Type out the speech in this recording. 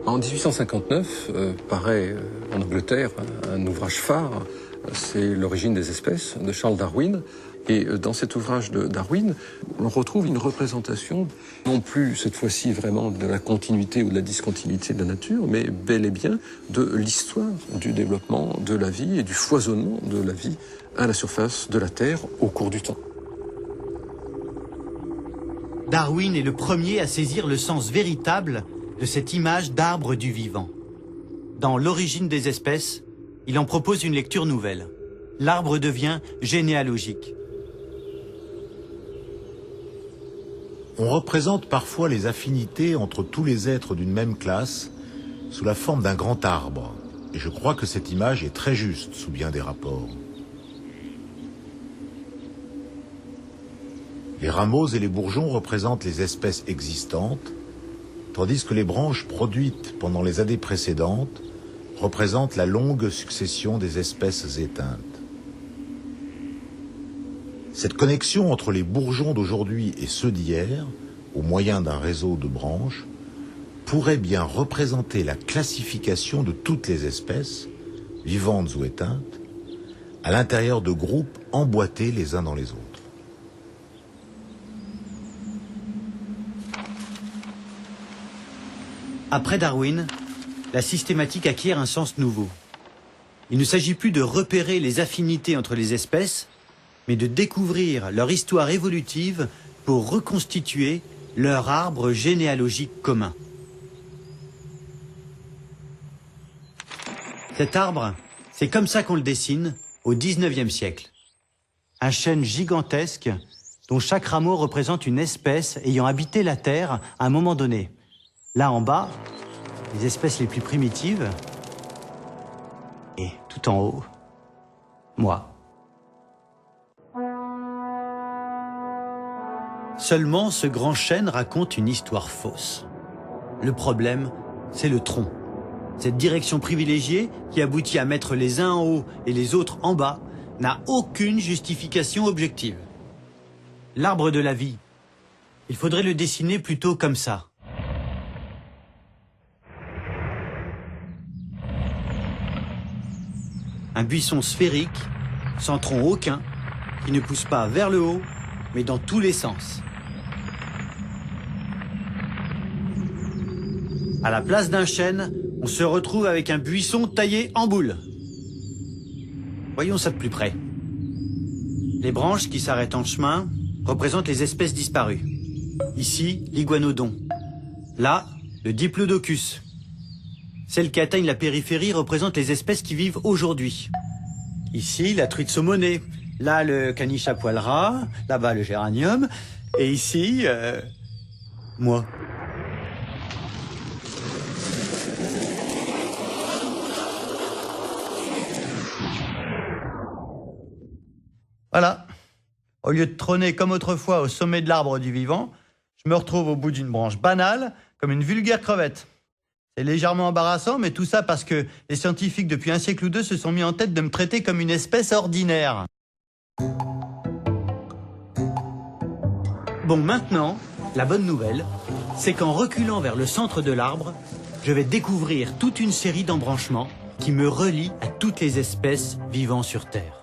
En 1859, paraît en Angleterre un ouvrage phare, c'est L'origine des espèces de Charles Darwin. Et dans cet ouvrage de Darwin, on retrouve une représentation, non plus cette fois-ci vraiment de la continuité ou de la discontinuité de la nature, mais bel et bien de l'histoire du développement de la vie et du foisonnement de la vie à la surface de la Terre au cours du temps. Darwin est le premier à saisir le sens véritable de cette image d'arbre du vivant. Dans L'origine des espèces, il en propose une lecture nouvelle. L'arbre devient généalogique. On représente parfois les affinités entre tous les êtres d'une même classe sous la forme d'un grand arbre. Et je crois que cette image est très juste sous bien des rapports. Les rameaux et les bourgeons représentent les espèces existantes, tandis que les branches produites pendant les années précédentes représentent la longue succession des espèces éteintes. Cette connexion entre les bourgeons d'aujourd'hui et ceux d'hier, au moyen d'un réseau de branches, pourrait bien représenter la classification de toutes les espèces, vivantes ou éteintes, à l'intérieur de groupes emboîtés les uns dans les autres. Après Darwin, la systématique acquiert un sens nouveau. Il ne s'agit plus de repérer les affinités entre les espèces, mais de découvrir leur histoire évolutive pour reconstituer leur arbre généalogique commun. Cet arbre, c'est comme ça qu'on le dessine au XIXe siècle. Un chêne gigantesque dont chaque rameau représente une espèce ayant habité la Terre à un moment donné. Là en bas, les espèces les plus primitives, et tout en haut, moi. Seulement, ce grand chêne raconte une histoire fausse. Le problème, c'est le tronc. Cette direction privilégiée, qui aboutit à mettre les uns en haut et les autres en bas, n'a aucune justification objective. L'arbre de la vie, il faudrait le dessiner plutôt comme ça. Un buisson sphérique, sans tronc aucun, qui ne pousse pas vers le haut, mais dans tous les sens. À la place d'un chêne, on se retrouve avec un buisson taillé en boule. Voyons ça de plus près. Les branches qui s'arrêtent en chemin représentent les espèces disparues. Ici, l'iguanodon. Là, le diplodocus. Celles qui atteignent la périphérie représentent les espèces qui vivent aujourd'hui. Ici, la truite saumonée. Là, le caniche à poil ras. Là-bas, le géranium. Et ici, moi. Voilà. Au lieu de trôner comme autrefois au sommet de l'arbre du vivant, je me retrouve au bout d'une branche banale, comme une vulgaire crevette. C'est légèrement embarrassant, mais tout ça parce que les scientifiques, depuis un siècle ou deux, se sont mis en tête de me traiter comme une espèce ordinaire. Bon, maintenant, la bonne nouvelle, c'est qu'en reculant vers le centre de l'arbre, je vais découvrir toute une série d'embranchements qui me relient à toutes les espèces vivant sur Terre.